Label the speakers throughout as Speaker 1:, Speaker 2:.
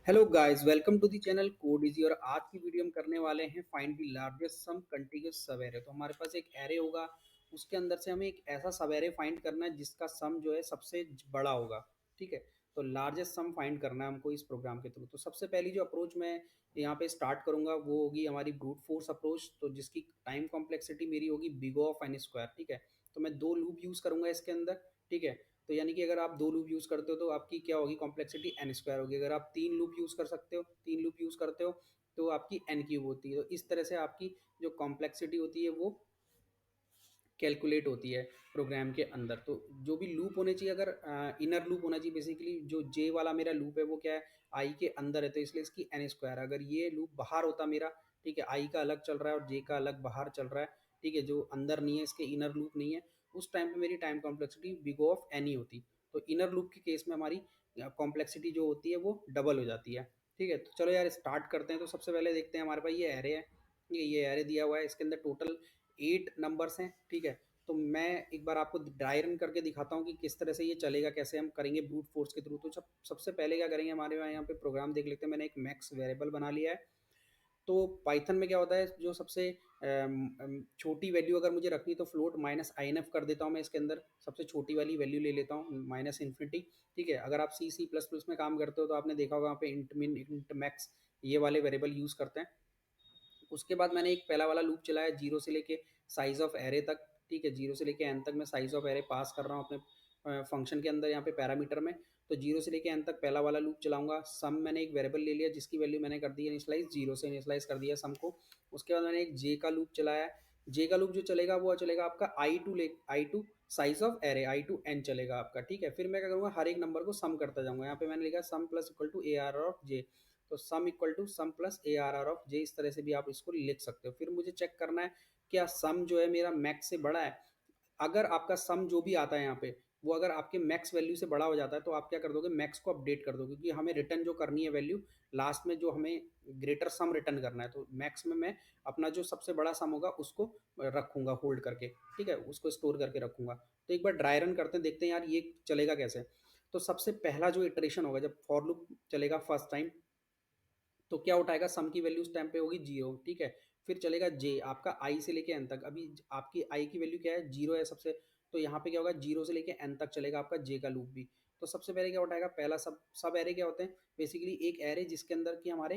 Speaker 1: Hello guys, welcome to the channel code easy. और आज की वीडियो हम करने वाले हैं find the largest sum contiguous sub array. तो हमारे पास एक एरे होगा, उसके अंदर से हमें एक ऐसा सब एरे फाइंड करना है जिसका सम जो है सबसे बड़ा होगा। ठीक है, तो लार्जेस्ट सम फाइंड करना है हमको इस प्रोग्राम के थ्रू। तो सबसे पहली जो अप्रोच मैं यहाँ पे स्टार्ट करूंगा वो होगी हमारी ब्रूट फोर्स अप्रोच। तो जिसकी टाइम कॉम्प्लेक्सिटी मेरी होगी बिग ऑफ एन स्क्वायर। ठीक है, तो मैं दो लूप यूज करूंगा इसके अंदर। ठीक है, तो यानी कि अगर आप दो लूप यूज करते हो तो आपकी क्या होगी, कॉम्प्लेक्सिटी एन स्क्वायर होगी। अगर आप तीन लूप यूज कर सकते हो, तीन लूप यूज करते हो तो आपकी एन क्यूब होती है। तो इस तरह से आपकी जो कॉम्प्लेक्सिटी होती है वो कैलकुलेट होती है प्रोग्राम के अंदर। तो जो भी लूप होने चाहिए, अगर इनर लूप होना चाहिए, बेसिकली जो जे वाला मेरा लूप है वो क्या है, आई के अंदर है, तो इसलिए इसकी एन स्क्वायर। अगर ये लूप बाहर होता मेरा, ठीक है, आई का अलग चल रहा है और जे का अलग बाहर चल रहा है, ठीक है, जो अंदर नहीं है, इसके इनर लूप नहीं है, उस टाइम पे मेरी time complexity big of n ही होती। तो इनर लूप के केस में हमारी कॉम्प्लेक्सिटी जो होती है वो डबल हो जाती है। ठीक है, तो चलो यार स्टार्ट करते हैं। तो सबसे पहले देखते हैं, हमारे पास ये एरे है, ये एरे दिया हुआ है, इसके अंदर टोटल 8 नंबर्स हैं। ठीक है, तो मैं एक बार आपको ड्राई रन करके दिखाता हूँ कि किस तरह से ये चलेगा, कैसे हम करेंगे ब्रूट फोर्स के थ्रू। तो सबसे पहले क्या करेंगे, हमारे यहाँ पे प्रोग्राम देख लेते हैं। मैंने एक मैक्स वेरिएबल बना लिया है। तो पाइथन में क्या होता है, जो सबसे छोटी वैल्यू अगर मुझे रखनी तो float minus I N F कर देता हूँ मैं इसके अंदर, सबसे छोटी वाली वैल्यू ले लेता हूँ माइनस इन्फिनिटी। ठीक है, अगर आप सी सी प्लस प्लस में काम करते हो तो आपने देखा होगा वहाँ पे इंट मिन इंट मैक्स ये वाले वेरिएबल यूज़ करते हैं। उसके बाद मैंने एक पहला वाला लूप चलाया जीरो से लेके साइज ऑफ एरे तक। ठीक है, जीरो से लेके एन तक मैं साइज ऑफ एरे पास कर रहा हूँ अपने फंक्शन के अंदर, यहाँ पे पैरामीटर में। तो जीरो से लेके एन तक पहला वाला लूप चलाऊंगा। सम मैंने एक वेरिएबल ले लिया जिसकी वैल्यू मैंने कर दी है इनिशलाइज, जीरो से इनिशलाइज कर दिया सम को। उसके बाद मैंने एक जे का लूप चलाया। जे का लूप जो चलेगा वो चलेगा आपका i to size of array, i to n चलेगा आपका। ठीक है, फिर मैं क्या करूँगा, हर एक नंबर को सम करता जाऊंगा। यहाँ पे मैंने लिखा sum plus equal to a r of j. तो sum equal to sum plus a r r of j, इस तरह से भी आप इसको लिख सकते हो। फिर मुझे चेक करना है क्या सम जो है मेरा मैक्स से बड़ा है। अगर आपका सम जो भी आता है यहाँ पे वो अगर आपके मैक्स वैल्यू से बड़ा हो जाता है तो आप क्या कर दोगे, मैक्स को अपडेट कर दोगे, क्योंकि हमें रिटर्न जो करनी है वैल्यू लास्ट में, जो हमें ग्रेटर सम रिटर्न करना है। तो मैक्स में मैं अपना जो सबसे बड़ा सम होगा उसको रखूंगा होल्ड करके। ठीक है, उसको स्टोर करके रखूंगा। तो एक बार ड्राई रन करते हैं, देखते हैं यार ये चलेगा कैसे। तो सबसे पहला जो इटरेशन होगा, जब फॉर लूप चलेगा फर्स्ट टाइम, तो क्या उठाएगा, सम की वैल्यू उस टाइम पे होगी जीरो। ठीक है, फिर चलेगा जे आपका आई से लेके एन तक। अभी आपकी आई की वैल्यू क्या है, जीरो है सबसे। तो यहाँ पे क्या होगा, जीरो से लेके एन तक चलेगा आपका जे का लूप भी। तो सबसे पहले क्या उठाएगा, पहला सब सब एरे क्या होते हैं, बेसिकली एक एरे जिसके अंदर कि हमारे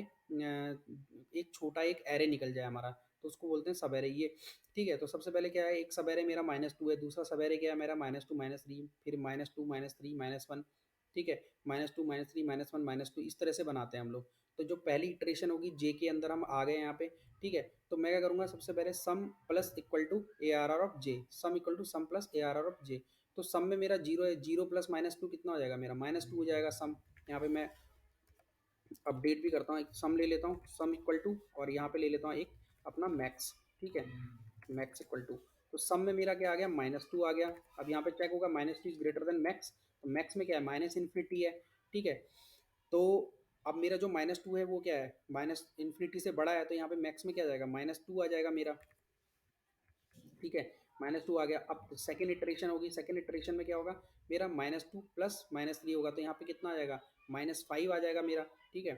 Speaker 1: एक छोटा एक एरे निकल जाए हमारा, तो उसको बोलते हैं सब एरे ये। ठीक है, तो सबसे पहले क्या है, एक सब एरे मेरा माइनस टू है, दूसरा सब एरे क्या है मेरा माइनस टू माइनस थ्री, फिर minus two minus three minus one. ठीक है, minus two minus three minus one minus two, इस तरह से बनाते हैं हम लोग। तो जो पहली इटरेशन होगी जे के अंदर हम आ गए यहाँ पे। ठीक है, तो मैं क्या करूँगा, सबसे पहले sum plus equal to a r r of j, sum equal to sum plus a r r of j. तो सम में मेरा जीरो है, जीरो प्लस माइनस टू कितना हो जाएगा मेरा, माइनस टू हो जाएगा सम। यहाँ पे मैं अपडेट भी करता हूँ, एक सम ले लेता हूँ, सम इक्वल टू, और यहाँ पे ले लेता हूँ एक अपना मैक्स। ठीक है, मैक्स इक्वल टू, तो सम में मेरा क्या आ गया, माइनस टू आ गया। अब यहाँ पे चेक होगा minus two is greater then max, तो मैक्स में क्या है, माइनस इन्फिनिटी है। ठीक है, तो अब मेरा जो माइनस टू है वो क्या है, माइनस इन्फिनिटी से बड़ा है, तो यहाँ पे मैक्स में क्या आ जाएगा, माइनस टू आ जाएगा मेरा। ठीक है, माइनस टू आ गया। अब सेकेंड इटरेशन होगी, सेकेंड इटरेशन में क्या होगा, मेरा minus two plus minus three होगा, तो यहाँ पे कितना आ जाएगा, माइनस फाइव आ जाएगा मेरा। ठीक है,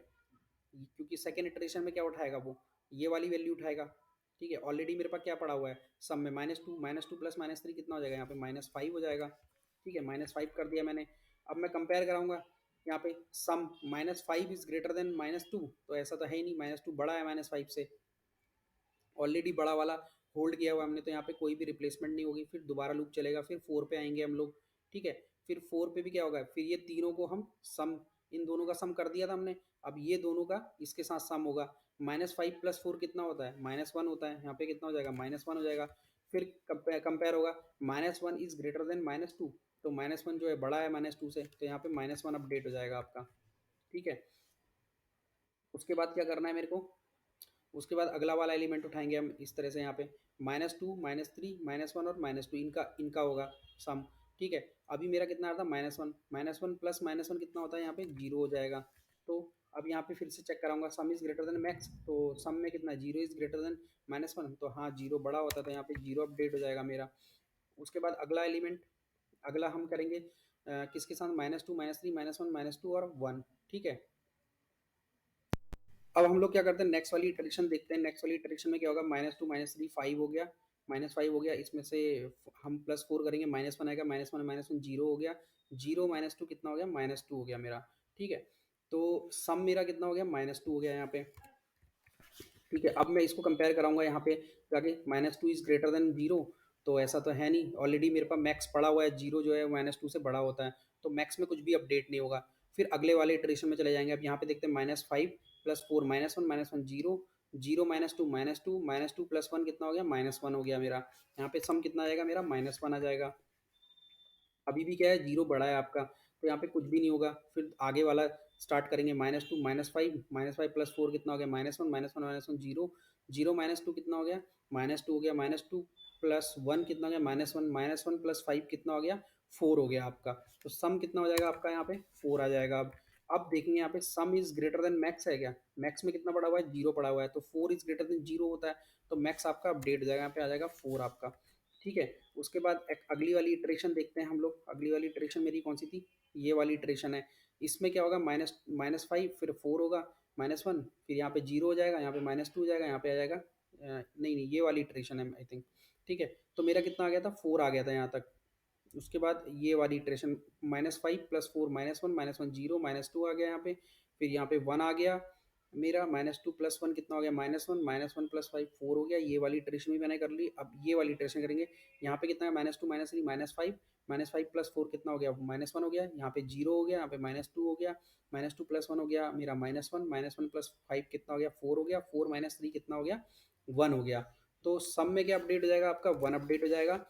Speaker 1: क्योंकि सेकेंड इटरेशन में क्या उठाएगा वो, ये वाली वैल्यू उठाएगा। ठीक है, ऑलरेडी मेरे पास क्या पड़ा हुआ है, सम में minus two plus minus three कितना हो जाएगा, यहाँ पे माइनस फाइव हो जाएगा। ठीक है, माइनस फाइव कर दिया मैंने। अब मैं कंपेयर कराऊंगा, यहाँ पे sum minus five is greater than minus two, तो ऐसा तो है ही नहीं, माइनस टू बड़ा है माइनस फाइव से, ऑलरेडी बड़ा वाला होल्ड किया हुआ हमने, तो यहाँ पे कोई भी रिप्लेसमेंट नहीं होगी। फिर दोबारा लूप चलेगा, फिर फोर पे आएंगे हम लोग। ठीक है, फिर फोर पे भी क्या होगा, फिर ये तीनों को हम सम, इन दोनों का सम कर दिया था हमने। अब ये दोनों का इसके साथ सम होगा, माइनस फाइव प्लस फोर कितना होता है, माइनस वन होता है। यहाँ पे कितना हो जाएगा, माइनस वन हो जाएगा। फिर कंपेयर होगा, minus one is greater than minus two, तो माइनस वन जो है बड़ा है माइनस टू से, तो यहाँ पे माइनस वन अपडेट हो जाएगा आपका। ठीक है, उसके बाद क्या करना है मेरे को, उसके बाद अगला वाला एलिमेंट उठाएंगे हम इस तरह से, यहाँ पे minus two minus three minus one और माइनस टू, इनका इनका होगा सम। ठीक है, अभी मेरा कितना आ रहा था, minus one plus minus one कितना होता है, यहाँ पे जीरो हो जाएगा। तो अब यहाँ पे फिर से चेक कराऊंगा, सम इज ग्रेटर देन मैक्स, तो सम में कितना, zero is greater than minus one, तो हाँ जीरो बड़ा होता है, तो यहाँ पे जीरो अपडेट हो जाएगा मेरा। उसके बाद अगला एलिमेंट, अगला हम करेंगे किसके साथ, minus two minus three minus one minus two और वन। ठीक है, अब हम लोग क्या करते हैं, नेक्स्ट वाली इटरेशन देखते हैं। नेक्स्ट वाली इटरेशन में क्या होगा, -2 -3 5 हो गया, -5 हो गया, इसमें से हम +4 करेंगे, -1 आएगा, -1 0 हो गया, 0 -2 कितना हो गया, -2 हो गया मेरा। ठीक है, तो सम मेरा कितना हो गया, -2 हो गया यहाँ पे। ठीक है, अब मैं इसको कंपेयर कराऊंगा यहाँ पे जाके, -2 इज ग्रेटर देन 0, तो ऐसा तो है नहीं, ऑलरेडी मेरे पास मैक्स पड़ा हुआ है, 0 जो है -2 से बड़ा होता है, तो मैक्स में कुछ भी अपडेट नहीं होगा। फिर अगले वाले इटरेशन में चले जाएंगे। अब यहाँ पे देखते हैं, -5 +4 -1 0, 0 -2 +1 कितना हो गया, -1 हो गया मेरा। यहाँ पे सम कितना आएगा मेरा, -1 आ जाएगा। अभी भी क्या है, जीरो बड़ा है आपका, तो यहाँ पे कुछ भी नहीं होगा। फिर आगे वाला स्टार्ट करेंगे, -2 -5 +4 कितना हो गया, -1 -1 जीरो, 0 -2 कितना हो गया, -2 हो गया, -2 +1 कितना हो गया, -1 +5 कितना हो गया, 4 हो गया आपका। तो सम कितना हो जाएगा आपका, यहाँ पे 4 आ जाएगा। अब देखेंगे यहाँ पे, सम इज ग्रेटर देन मैक्स है क्या, मैक्स में कितना पड़ा हुआ है, 0 पड़ा हुआ है, तो 4 इज ग्रेटर देन 0 होता है, तो मैक्स आपका अपडेट हो जाएगा, यहाँ पे आ जाएगा 4 आपका। ठीक है, उसके बाद एक अगली वाली इटरेशन देखते हैं हम लोग। अगली वाली इटरेशन मेरी कौन सी थी, ये वाली इटरेशन है। इसमें क्या होगा, -5 फिर 4 होगा, -1 फिर यहाँ पे 0 हो जाएगा, यहाँ पे -2 हो जाएगा, यहाँ पे आ जाएगा नहीं नहीं, ये वाली इटरेशन है आई थिंक। ठीक है, तो मेरा कितना आ गया था, 4 आ गया था यहाँ तक। उसके बाद ये वाली इटरेशन, -5 +4 -1 0 -2 आ गया यहाँ पे, फिर यहाँ पे 1 आ गया मेरा, -2 +1 कितना हो गया, -1 +5 4 हो गया। ये वाली इटरेशन भी मैंने कर ली। अब ये वाली इटरेशन करेंगे, यहाँ पे कितना है, -2 -3 -5 +4 कितना हो गया, -1 हो गया, यहाँ पे 0 हो गया, यहाँ पे -2 हो गया, -2 +1 हो गया मेरा -1 +5 कितना हो गया, 4 हो गया, 4 -3 कितना हो गया, 1 हो गया। तो सम में क्या अपडेट हो जाएगा आपका, 1 अपडेट हो जाएगा।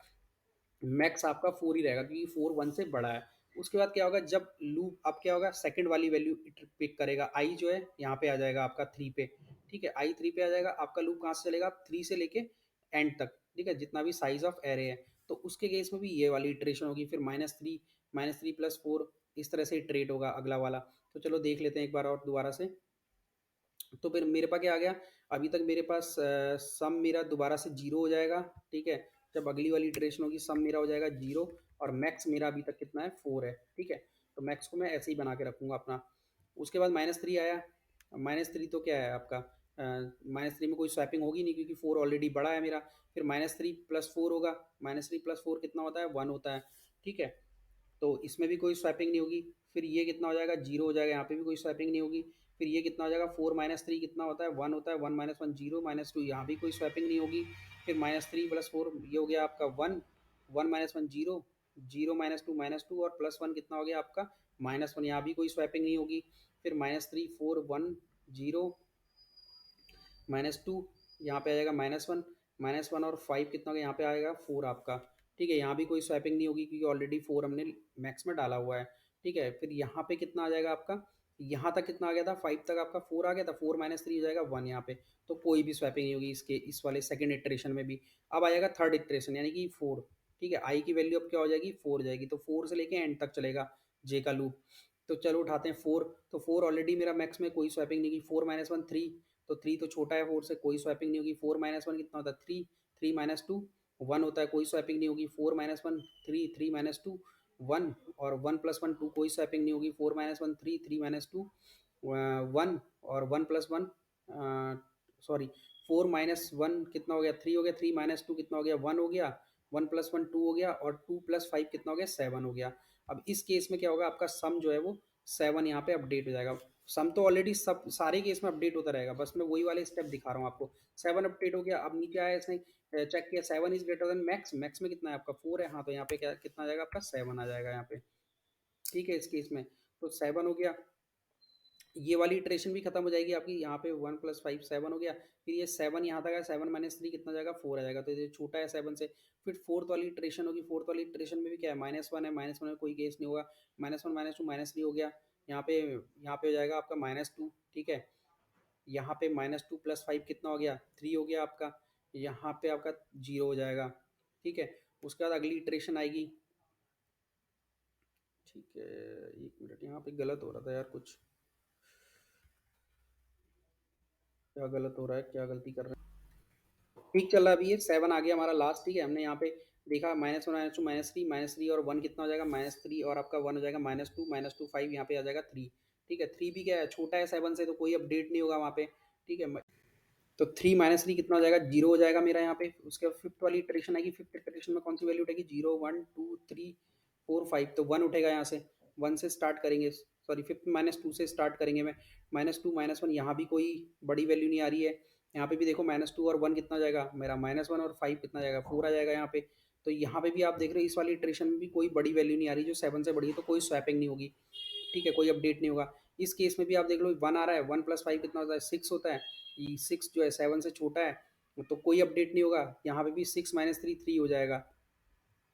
Speaker 1: मैक्स आपका 4 ही रहेगा, क्योंकि 4 1 से बड़ा है। उसके बाद क्या होगा, जब लूप अब क्या होगा, सेकंड वाली वैल्यू पिक करेगा, आई जो है यहाँ पे आ जाएगा आपका 3 पे। ठीक है, आई 3 पे आ जाएगा आपका। लूप कहाँ से चलेगा, 3 से लेके एंड तक, ठीक है, जितना भी साइज ऑफ एरे है। तो उसके केस में भी ये वाली इटरेशन होगी, फिर -3 +4 इस तरह से इटरेट होगा अगला वाला। तो चलो देख लेते हैं एक बार और दोबारा से। तो फिर मेरे पास क्या आ गया, अभी तक मेरे पास सम मेरा दोबारा से 0 हो जाएगा। ठीक है, जब अगली वाली इटरेशन होगी, सम मेरा हो जाएगा 0, और मैक्स मेरा अभी तक कितना है, 4 है। ठीक है, तो मैक्स को मैं ऐसे ही बना के रखूँगा अपना। उसके बाद -3 आया। -3 तो क्या है आपका, -3 में कोई स्वैपिंग होगी नहीं, क्योंकि 4 ऑलरेडी बड़ा है मेरा। फिर -3 +4 होगा, -3 +4 कितना होता है, 1 होता है। ठीक है, तो इसमें भी कोई स्वैपिंग नहीं होगी। फिर ये कितना हो जाएगा, 0 हो जाएगा, यहाँ पे भी कोई स्वैपिंग नहीं होगी। फिर ये कितना हो जाएगा, 4 -3 कितना होता है, 1 होता है, 1 -1 0 -2, यहाँ भी कोई स्वैपिंग नहीं होगी। फिर -3 +4 ये हो गया आपका 1, 1 -1 0, 0 -2 और +1 कितना हो गया आपका, -1, यहाँ भी कोई स्वैपिंग नहीं होगी। फिर -3 4 1 0 -2, यहाँ पे आ जाएगा -1 और 5 कितना हो गया, यहाँ पे आएगा 4 आपका। ठीक है, यहाँ भी कोई स्वैपिंग नहीं होगी, क्योंकि ऑलरेडी 4 हमने मैक्स में डाला हुआ है। ठीक है, फिर यहाँ पे कितना आ जाएगा आपका, यहाँ तक कितना आ गया था, 5 तक आपका 4 आ गया था, 4 -3 हो जाएगा 1 यहाँ पे। तो कोई भी स्वैपिंग नहीं होगी इसके, इस वाले सेकंड इटरेशन में भी। अब आएगा थर्ड इटरेशन, यानी कि 4। ठीक है, आई की वैल्यू अब क्या हो जाएगी, 4 हो जाएगी, तो 4 से लेके एंड तक चलेगा जे का लूप। तो चलो उठाते हैं 4। तो 4 ऑलरेडी मेरा मैक्स में कोई स्वैपिंग नहीं की, 4 -1 3, तो 3 तो छोटा है 4 से, कोई स्वैपिंग नहीं होगी। 4 -1 कितना होता है, 3, 3 -2 1 होता है, कोई स्वैपिंग नहीं होगी। 4 -1 3, 3 -2 1, और 1 +1 2, कोई स्वैपिंग नहीं होगी। 4 -1 3, 3 -2 1, और 1 +1 सॉरी 4 -1 कितना हो गया, 3 हो गया, 3 -2 कितना हो गया, 1 हो गया, 1 +1 2 हो गया, और 2 + 5 कितना हो गया, 7 हो गया। अब इस केस में क्या होगा, आपका सम जो है वो 7 यहाँ पे अपडेट हो जाएगा। सम तो ऑलरेडी सब सारे केस में अपडेट होता रहेगा, बस मैं वही वाले स्टेप दिखा रहा हूँ आपको। 7 अपडेट हो गया। अब नीचे आया, इसने चेक किया, 7 is greater then max, max में कितना है आपका, 4 है, हाँ, तो यहाँ पे क्या कितना आ जाएगा आपका, 7 आ जाएगा यहाँ पे। ठीक है, इस केस में तो 7 हो गया। ये वाली इटरेशन भी खत्म हो जाएगी आपकी, यहाँ पे 1 + 5 7 हो गया। फिर ये 7 यहाँ तक है, 7 -3 कितना हो जाएगा, 4 आ जाएगा, तो ये छोटा है 7 से। फिर फोर्थ वाली इटरेशन होगी, फोर्थ वाली इटरेशन में भी क्या है, -1 है, -1 में कोई केस नहीं होगा। -1 -2 -3 हो गया, यहाँ पे हो जाएगा आपका -2। ठीक है, यहाँ पे -2 + 5 कितना हो गया, 3 हो गया आपका, यहाँ पे आपका 0 हो जाएगा। ठीक है, उसके बाद अगली इटरेशन आएगी। ठीक है, एक मिनट, यहाँ पे गलत हो रहा था यार कुछ, क्या गलत हो रहा है, क्या गलती कर रहे हैं। ठीक चल रहा है अभी, ये 7 आ गया हमारा लास्ट। ठीक है, हमने यहाँ पे देखा -1 -2 -3 और 1 कितना हो जाएगा, -3, और आपका 1 हो जाएगा, -2 -2 5 यहाँ पे आ जाएगा 3। ठीक है, 3 भी क्या है, छोटा है 7 से, तो कोई अपडेट नहीं होगा वहाँ पे, ठीक है। तो 3 माइनस 3 कितना हो जाएगा, 0 हो जाएगा मेरा यहाँ पे। उसके बाद फिफ्थ वाली इटरेशन आएगी, फिफ्थ इटरेशन में कौन सी वैल्यू उठेगी, 0 1 2 3 4 5, तो 1 उठेगा यहाँ से, 1 से स्टार्ट करेंगे, सॉरी फिफ्थ माइनस 2 से स्टार्ट करेंगे मैं, -2 -1, यहाँ भी कोई बड़ी वैल्यू नहीं आ रही है। यहाँ पे भी देखो -2 और 1 कितना जाएगा मेरा, -1 और 5 कितना जाएगा, 4 आ जाएगा यहाँ पे। तो यहाँ पे भी आप देख रहे हो इस वाली इटरेशन में भी कोई बड़ी वैल्यू नहीं आ रही जो 7 से बड़ी है, तो कोई स्वैपिंग नहीं होगी, ठीक है, कोई अपडेट नहीं होगा। इस केस में भी आप देख लो 1 आ रहा है, 1 + 5 कितना होता है, 6 होता है, ये 6 जो है 7 से छोटा है, तो कोई अपडेट नहीं होगा। यहाँ पे भी 6 - 3 3 हो जाएगा,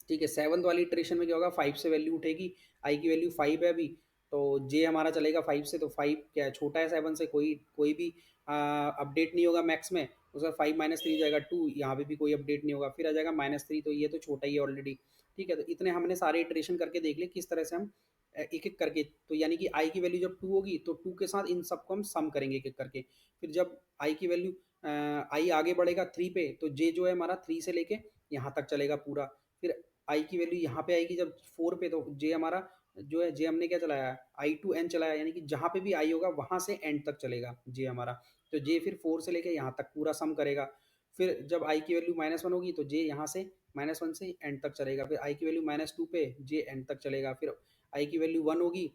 Speaker 1: ठीक है। सेवन्थ वाली इटरेशन में क्या होगा, 5 से वैल्यू उठेगी, आई की वैल्यू 5 है अभी, तो जे हमारा चलेगा 5 से, तो 5 क्या है, छोटा है 7 से, कोई कोई भी अपडेट नहीं होगा मैक्स में। उसका 5 - 3 हो जाएगा 2, यहाँ पे भी कोई अपडेट नहीं होगा, फिर आ जाएगा -3, तो ये तो छोटा ही है ऑलरेडी, ठीक है। तो इतने हमने सारे इटरेशन करके देख लिए किस तरह से हम एक एक करके, तो यानी कि आई की वैल्यू जब 2 होगी तो 2 के साथ इन सबको हम सम करेंगे एक एक करके। फिर जब आई की वैल्यू आई आगे बढ़ेगा 3 पे, तो जे जो है हमारा 3 से लेके यहाँ तक चलेगा पूरा। फिर आई की वैल्यू यहाँ पे आएगी जब 4 पे, तो जे हमारा जो है, जे हमने क्या चलाया, आई टू एन चलाया, यानी कि जहाँ पे भी आई होगा वहाँ से एंड तक चलेगा जे हमारा। तो जे फिर 4 से लेके यहाँ तक पूरा सम करेगा। फिर जब आई की वैल्यू -1 होगी तो जे यहाँ से -1 से एंड तक चलेगा। फिर आई की वैल्यू -2 पे जे एंड तक चलेगा। फिर आई की वैल्यू 1 होगी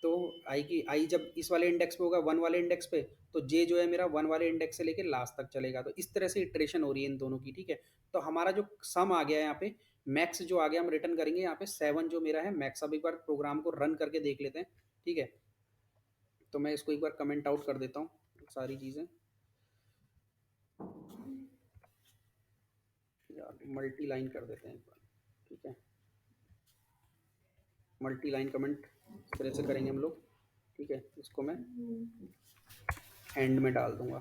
Speaker 1: तो आई जब इस वाले इंडेक्स पे होगा, 1 वाले इंडेक्स पे, तो जे जो है मेरा 1 वाले इंडेक्स से लेके लास्ट तक चलेगा। तो इस तरह से इटरेशन हो रही है इन दोनों की, ठीक है। तो हमारा जो सम आ गया यहाँ पे, मैक्स जो आ गया, हम रिटर्न करेंगे यहाँ पे 7 जो मेरा है मैक्स। अब एक बार प्रोग्राम को रन करके देख लेते हैं, ठीक है। तो मैं इसको एक बार कमेंट आउट कर देता हूँ सारी चीज़ें, यार मल्टी लाइन कर देते हैं एक बार, ठीक है। मल्टी लाइन कमेंट इस तरह से करेंगे हम लोग, ठीक है। इसको मैं एंड में डाल दूंगा।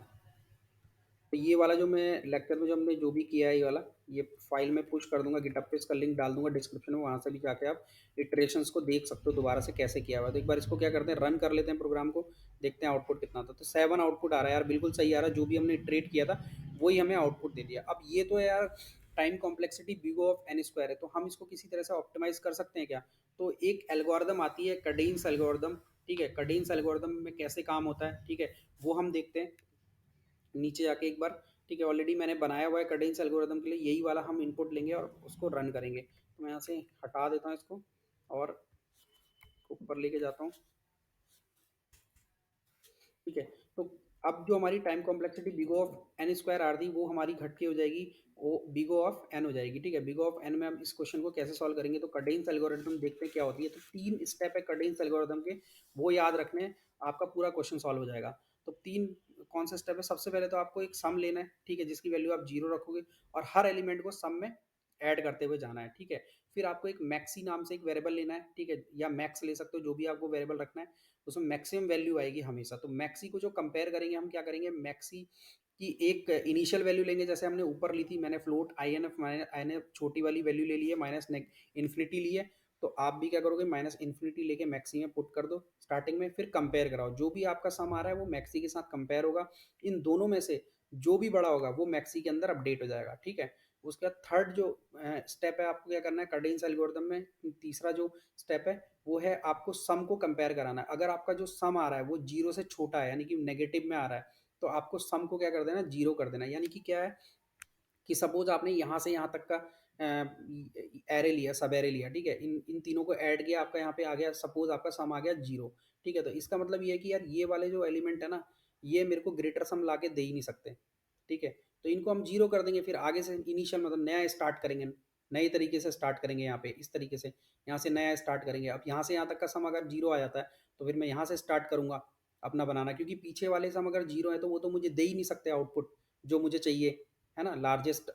Speaker 1: तो ये वाला जो मैं लेक्चर में जो हमने जो भी किया है, ये वाला, ये फाइल में पुश कर दूंगा गिटहब पे, इसका लिंक डाल दूंगा डिस्क्रिप्शन में, वहाँ से भी जाके आप इटरेशंस को देख सकते हो दोबारा से कैसे किया हुआ है। तो एक बार इसको क्या करते हैं, रन कर लेते हैं प्रोग्राम को, देखते हैं आउटपुट कितना था। तो 7 आउटपुट आ रहा है यार, बिल्कुल सही आ रहा है, जो भी हमने इटरेट किया था वही हमें आउटपुट दे दिया। अब ये तो है यार, time complexity big of N square है, तो हम इसको किसी तरह से ऑप्टिमाइज कर सकते हैं क्या। तो एक एल्गोरिदम आती है, कडेन्स एल्गोरिदम, ठीक है। कडेन्स एल्गोरिदम में कैसे काम होता है, ठीक है, वो हम देखते हैं नीचे जाके एक बार, ठीक है। ऑलरेडी मैंने बनाया हुआ है कडेंस एल्गोरिदम के लिए, यही वाला हम इनपुट लेंगे और उसको रन करेंगे। तो मैं यहाँ से हटा देता हूँ इसको और ऊपर लेके जाता हूँ, ठीक है। तो अब जो हमारी time complexity big of N square आर थी, वो हमारी घट के हो जाएगी, वो बिग ऑफ एन हो जाएगी, ठीक है। बिग ऑफ एन में हम इस क्वेश्चन को कैसे सॉल्व करेंगे, तो कडेंस एल्गोरिथम देखते हैं क्या होती है। तो 3 स्टेप है कडेंस एल्गोरिथम के, वो याद रखने हैं, आपका पूरा क्वेश्चन सॉल्व हो जाएगा। तो 3 कौन सा स्टेप है, सबसे पहले तो आपको एक सम लेना है, ठीक है, जिसकी वैल्यू आप 0 रखोगे, और हर एलिमेंट को सम में ऐड करते हुए जाना है, ठीक है। फिर आपको एक मैक्सी नाम से एक वेरिएबल लेना है, ठीक है, या मैक्स ले सकते हो, जो भी आपको वेरिएबल रखना है, उसमें मैक्सिमम वैल्यू आएगी हमेशा। तो मैक्सी को जो कंपेयर करेंगे हम, क्या करेंगे, मैक्सी की एक इनिशियल वैल्यू लेंगे, जैसे हमने ऊपर ली थी, मैंने फ्लोट आई एन एफ छोटी वाली वैल्यू ले ली है, माइनस इन्फिनिटी ली है। तो आप भी क्या करोगे, माइनस इन्फिनिटी लेके मैक्सी में पुट कर दो स्टार्टिंग में, फिर कंपेयर कराओ, जो भी आपका सम आ रहा है वो मैक्सी के साथ कंपेयर होगा। इन दोनों में से जो भी बड़ा होगा वो मैक्सी के अंदर अपडेट हो जाएगा, ठीक है। उसके बाद थर्ड जो स्टेप है, आपको क्या करना है, कडेन्स एल्गोरिथम में तीसरा जो स्टेप है वो है आपको सम को कंपेयर कराना है। अगर आपका जो सम आ रहा है वो 0 से छोटा है, यानी कि नेगेटिव में आ रहा है, तो आपको सम को क्या कर देना है, 0 कर देना है। यानी कि क्या है कि सपोज आपने यहाँ से यहाँ तक का एरे लिया, सब एरे लिया, ठीक है, इन इन तीनों को ऐड किया, आपका यहाँ पे आ गया, सपोज आपका सम आ गया 0, ठीक है। तो इसका मतलब ये है कि यार ये वाले जो एलिमेंट है ना, ये मेरे को ग्रेटर सम ला के दे ही नहीं सकते, ठीक है। तो इनको हम 0 कर देंगे, फिर आगे से इनिशियल मतलब नया स्टार्ट करेंगे, नए तरीके से स्टार्ट करेंगे यहाँ पे, इस तरीके से यहाँ से नया स्टार्ट करेंगे। अब यहाँ से यहाँ तक का सम अगर 0 आ जाता है, तो फिर मैं यहाँ से स्टार्ट करूँगा अपना बनाना, क्योंकि पीछे वाले सम अगर 0 है तो वो तो मुझे दे ही नहीं सकते आउटपुट जो मुझे चाहिए, है ना। लार्जेस्ट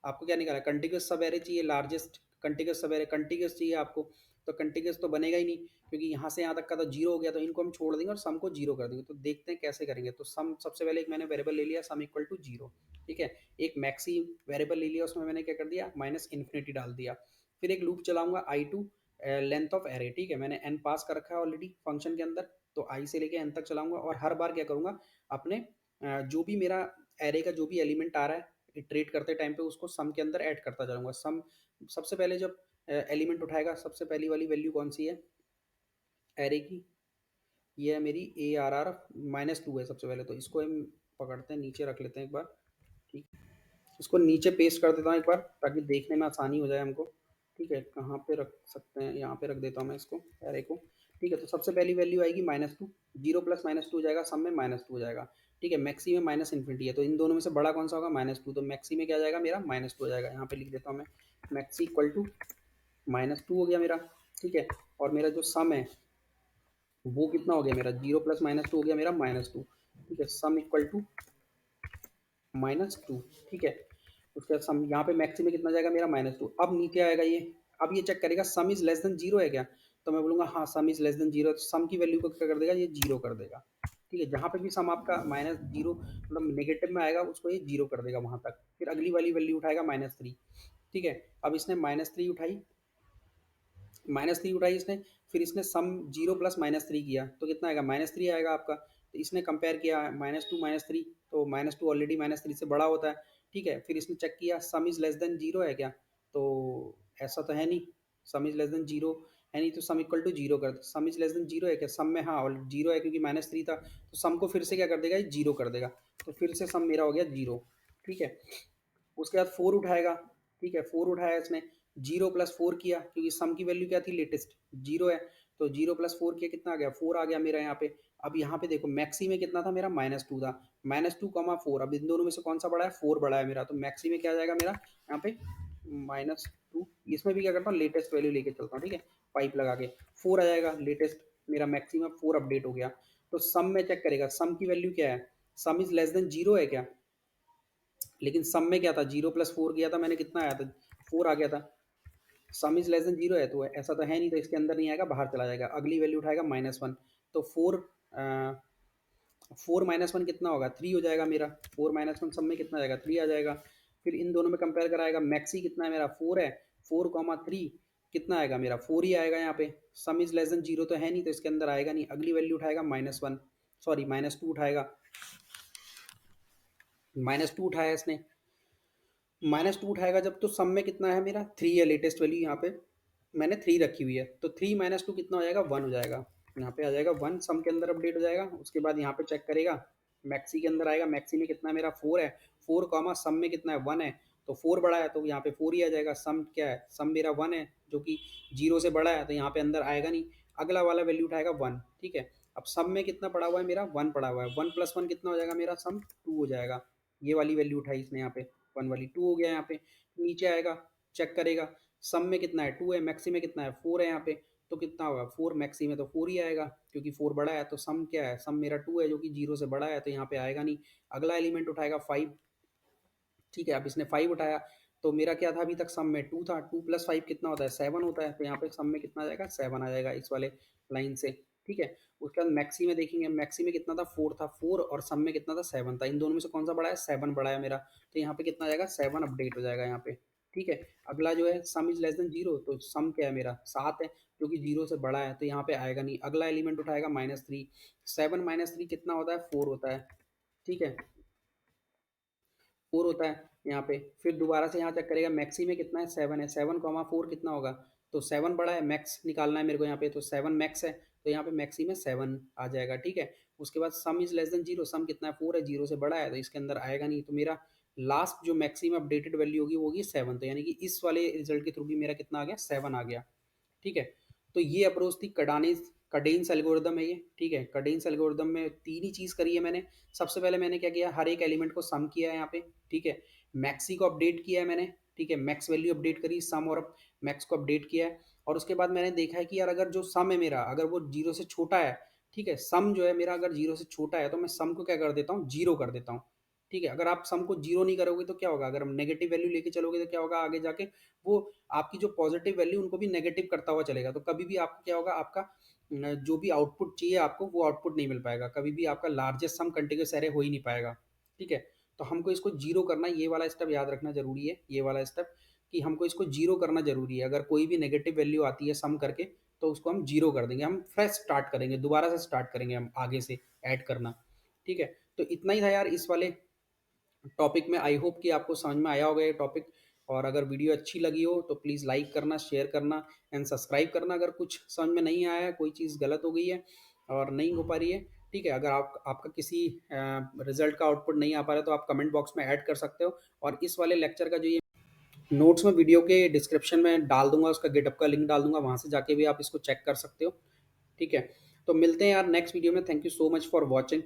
Speaker 1: आपको क्या निकाला, कंटिग्यूस सब एरे चाहिए, लार्जेस्ट कंटिग्यूस सब एरे, कंटिग्यूस चाहिए आपको, तो कंटिग्यूस तो बनेगा ही नहीं, क्योंकि यहाँ से यहाँ तक का तो 0 हो गया, तो इनको हम छोड़ देंगे और सम को 0 कर देंगे। तो देखते हैं कैसे करेंगे। तो सम सबसे पहले एक मैंने वेरिएबल ले लिया, सम इक्वल टू 0, ठीक है। एक मैक्सी वेरिएबल ले लिया, उसमें मैंने क्या कर दिया, माइनस इन्फिनिटी डाल दिया। फिर एक लूप चलाऊंगा आई टू लेंथ ऑफ एरे, ठीक है, मैंने एन पास कर रखा है ऑलरेडी फंक्शन के अंदर, तो आई से लेके एन तक चलाऊंगा, और हर बार क्या करूंगा, अपने जो भी मेरा एरे का जो भी एलिमेंट आ रहा है इटरेट करते टाइम पे, उसको सम के अंदर ऐड करता जाऊंगा। सम सबसे पहले जब एलिमेंट उठाएगा, सबसे पहली वाली वैल्यू कौन सी है एरे की, ये है मेरी ARR -2 है सबसे पहले, तो इसको हम पकड़ते हैं, नीचे रख लेते हैं एक बार। ठीक, इसको नीचे पेस्ट कर देता हूँ एक बार ताकि देखने में आसानी हो जाए हमको। ठीक है, कहाँ पे रख सकते हैं, यहाँ पे रख देता हूँ मैं इसको, एरे को। ठीक है, तो सबसे पहली वैल्यू आएगी -2, 0 प्लस -2 हो जाएगा, सब में -2 हो जाएगा। ठीक है, मैक्सी में माइनस इन्फिनिटी है, तो इन दोनों में से बड़ा कौन सा होगा, -2, तो मैक्सी में क्या आ जाएगा मेरा -2 हो जाएगा। यहाँ पे लिख देता हूँ मैं, मैक्सी इक्वल टू -2 हो गया मेरा। ठीक है, और मेरा जो सम है वो कितना हो गया मेरा, 0 प्लस -2 हो गया मेरा -2। ठीक है, सम इक्वल टू -2। ठीक है, उसके बाद सम यहाँ पे मैक्सिमम कितना जाएगा मेरा -2। अब नीचे आएगा ये, अब ये चेक करेगा सम इज लेस देन जीरो है क्या, तो मैं बोलूँगा हाँ सम इज लेस देन जीरो, तो सम की वैल्यू को क्या कर देगा, ये जीरो कर देगा। ठीक है, जहाँ पे भी सम आपका -0 मतलब नेगेटिव में आएगा उसको ये जीरो कर देगा वहाँ तक। फिर अगली वाली वैल्यू उठाएगा -3। ठीक है, अब इसने -3 उठाई, -3 उठाई इसने, फिर इसने सम 0 प्लस -3 किया तो कितना आएगा, -3 आएगा आपका। तो इसने कंपेयर किया -2 -3, तो -2 ऑलरेडी -3 से बड़ा होता है। ठीक है, फिर इसने चेक किया सम इज़ लेस देन 0 है क्या, तो ऐसा तो है नहीं, सम इज़ लेस देन 0 है नहीं, तो सम इक्वल टू 0 कर दो। सम इज़ लेस देन 0 है क्या, सम में हाँ और 0 है क्योंकि -3 था, तो सम को फिर से क्या कर देगा, ये 0 कर देगा। तो फिर से सम मेरा हो गया 0। ठीक है, उसके बाद 4 उठाएगा। ठीक है, 4 उठाया इसने, 0 प्लस 4 किया क्योंकि सम की वैल्यू क्या थी, लेटेस्ट 0 है, तो 0 प्लस 4 किया कितना आ गया, 4 आ गया मेरा यहाँ पे। अब यहाँ पे देखो मैक्सी में कितना था मेरा, -2 था, -2 कमा 4, अब इन दोनों में से कौन सा बड़ा है, 4 बड़ा है मेरा, तो मैक्सी में क्या आ जाएगा मेरा यहाँ पे -2। इसमें भी क्या करता हूँ, लेटेस्ट वैल्यू लेके चलता हूँ। ठीक है, पाइप लगा के 4 आ जाएगा लेटेस्ट, मेरा मैक्सिमम 4 अपडेट हो गया। तो सम में चेक करेगा, सम की वैल्यू क्या है, सम इज लेस देन 0 है क्या, लेकिन सम में क्या था, 0 प्लस 4 किया था मैंने, कितना आया था, 4 आ गया था। सम इज लेस देन 0 है, तो ऐसा तो है नहीं, तो इसके अंदर नहीं आएगा, बाहर चला जाएगा। अगली वैल्यू उठाएगा -1, तो 4 -1 कितना होगा, 3 हो जाएगा मेरा। 4 -1 सब में कितना आएगा, 3 आ जाएगा। फिर इन दोनों में कंपेयर कराएगा, मैक्सी कितना है मेरा, 4 है, 4 3 कितना आएगा मेरा, 4 ही आएगा यहाँ पे। सम इज लेस देन 0 तो है नहीं, तो इसके अंदर आएगा नहीं। अगली वैल्यू उठाएगा -1, सॉरी -2 उठाएगा, -2 उठाया इसने, -2 उठाएगा जब, तो सम में कितना है मेरा, 3 है लेटेस्ट वैल्यू यहाँ पे, मैंने 3 रखी हुई है, तो 3 - 2 कितना हो जाएगा, 1 हो जाएगा। यहाँ पे आ जाएगा 1, सम के अंदर अपडेट हो जाएगा। उसके बाद यहाँ पे चेक करेगा, मैक्सी के अंदर आएगा, मैक्सी में कितना है मेरा, 4 है, 4 कॉमा सम में कितना है, 1 है, तो 4 बड़ा है तो यहाँ पे 4 ही आ जाएगा। सम क्या है, सम मेरा 1 है जो कि 0 से बड़ा है, तो यहाँ पे अंदर आएगा नहीं। अगला वाला वैल्यू उठाएगा 1। ठीक है, अब सम में कितना पड़ा हुआ है मेरा, 1 पड़ा हुआ है, 1 + 1 कितना हो जाएगा मेरा, सम 2 हो जाएगा। ये वाली वैल्यू उठाई इसने यहाँ पे, 1 वाली 2 हो गया यहाँ पे। नीचे आएगा, चेक करेगा, सम में कितना है, 2 है, मैक्सी में कितना है, 4 है यहाँ पे, तो कितना होगा, 4 मैक्सी में तो 4 ही आएगा क्योंकि 4 बड़ा है। तो सम क्या है, सम मेरा 2 है जो कि 0 से बड़ा है, तो यहाँ पे आएगा नहीं। अगला एलिमेंट उठाएगा 5। ठीक है, अब इसने 5 उठाया, तो मेरा क्या था अभी तक, सम में 2 था, 2 + 5 कितना होता है, 7 होता है, तो यहाँ पे सम में कितना आ जाएगा, 7 आ जाएगा इस वाले लाइन से। ठीक है, उसके बाद मैक्सी में देखेंगे, मैक्सी में कितना था, 4 था, 4 और सम में कितना था, 7 था। इन दोनों में से कौन सा बड़ा है, 7 बड़ा है मेरा, तो यहाँ पे कितना आ जाएगा, 7 अपडेट हो जाएगा यहाँ पे। ठीक है, अगला जो है सम इज लेस देन 0, तो सम क्या है मेरा, 7 है जो कि 0 से बड़ा है, तो यहाँ पे आएगा नहीं। अगला एलिमेंट उठाएगा -3, 7 - 3 कितना होता है, 4 होता है। ठीक है, 4 होता है यहाँ पे। फिर दोबारा से यहाँ चेक करेगा, मैक्सी में कितना है, 7 है, 7 कॉमा 4 कितना होगा, तो 7 बड़ा है, मैक्स निकालना है मेरे को यहाँ पे, तो 7 मैक्स है, तो यहाँ पे मैक्सी में 7 आ जाएगा। ठीक है, उसके बाद सम इज लेस देन 0, सम कितना है, 4 है, 0 से बड़ा है, तो इसके अंदर आएगा नहीं। तो मेरा लास्ट जो मैक्सिमम अपडेटेड वैल्यू होगी वो होगी 7, तो यानी कि इस वाले रिजल्ट के थ्रू भी मेरा कितना आ गया, 7 आ गया। ठीक है, तो ये अप्रोच थी कडेन्स एल्गोरिदम है ये। ठीक है, कडेन्स एल्गोरिदम में 3 ही चीज़ करी है मैंने। सबसे पहले मैंने क्या किया, हर एक एलिमेंट को सम किया है यहाँ पे। ठीक है, मैक्सी को अपडेट किया है मैंने। ठीक है, मैक्स वैल्यू अपडेट करी, सम और मैक्स को अपडेट किया है। और उसके बाद मैंने देखा है कि यार अगर जो सम है मेरा, अगर वो 0 से छोटा है, ठीक है, सम जो है मेरा अगर 0 से छोटा है, तो मैं सम को क्या कर देता हूँ, 0 कर देता हूँ। ठीक है, अगर आप सम को 0 नहीं करोगे तो क्या होगा, अगर हम नेगेटिव वैल्यू लेके चलोगे तो क्या होगा, आगे जाके वो आपकी जो पॉजिटिव वैल्यू उनको भी नेगेटिव करता हुआ चलेगा। तो कभी भी आपको क्या होगा, आपका जो भी आउटपुट चाहिए आपको, वो आउटपुट नहीं मिल पाएगा, कभी भी आपका लार्जेस्ट सम कंटिन्यूस एरे हो ही नहीं पाएगा। ठीक है, तो हमको इसको जीरो करना, ये वाला स्टेप याद रखना जरूरी है, ये वाला स्टेप कि हमको इसको जीरो करना जरूरी है। अगर कोई भी नेगेटिव वैल्यू आती है सम करके, तो उसको हम जीरो कर देंगे, हम फ्रेश स्टार्ट करेंगे, दोबारा से स्टार्ट करेंगे हम आगे से ऐड करना। ठीक है, तो इतना ही था यार इस वाले टॉपिक में। आई होप कि आपको समझ में आया होगा ये टॉपिक। और अगर वीडियो अच्छी लगी हो तो प्लीज़ लाइक करना, शेयर करना एंड सब्सक्राइब करना। अगर कुछ समझ में नहीं आया है, कोई चीज़ गलत हो गई है, और नहीं हो पा रही है, ठीक है, अगर आपका किसी रिजल्ट का आउटपुट नहीं आ पा रहा है तो आप कमेंट बॉक्स में ऐड कर सकते हो। और इस वाले लेक्चर का जो ये नोट्स में वीडियो के डिस्क्रिप्शन में डाल दूंगा, उसका गिटअप का लिंक डाल दूंगा, वहां से जाके भी आप इसको चेक कर सकते हो। ठीक है, तो मिलते हैं यार नेक्स्ट वीडियो में। Thank you so much for watching.